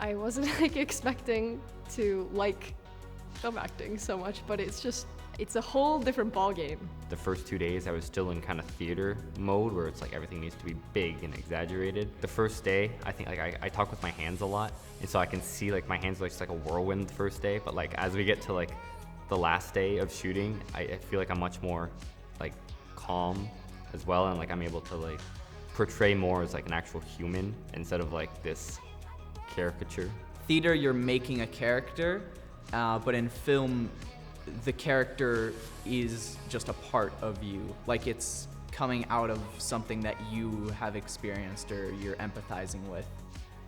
I wasn't like expecting to like film acting so much, but it's a whole different ball game. The first 2 days I was still in kind of theater mode where it's like everything needs to be big and exaggerated. The first day, I think like I talk with my hands a lot, and so I can see like my hands are just like a whirlwind the first day, but like as we get to like the last day of shooting, I feel like I'm much more like calm as well, and like I'm able to like portray more as like an actual human instead of like this caricature. Theater, you're making a character, but in film, the character is just a part of you. Like it's coming out of something that you have experienced or you're empathizing with.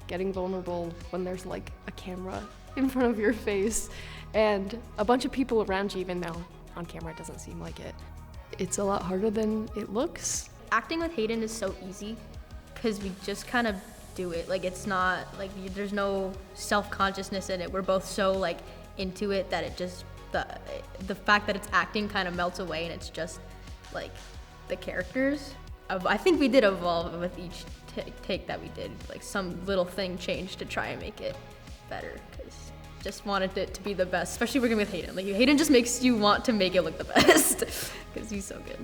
Getting vulnerable when there's like a camera in front of your face and a bunch of people around you, even though on camera it doesn't seem like it. It's a lot harder than it looks. Acting with Hayden is so easy because we just kind of do it. Like it's not like there's no self-consciousness in it. We're both so like into it that it just the fact that it's acting kind of melts away and it's just like the characters. I think we did evolve with each take that we did. Like some little thing changed to try and make it better because just wanted it to be the best, especially working with Hayden. Like Hayden just makes you want to make it look the best because he's so good.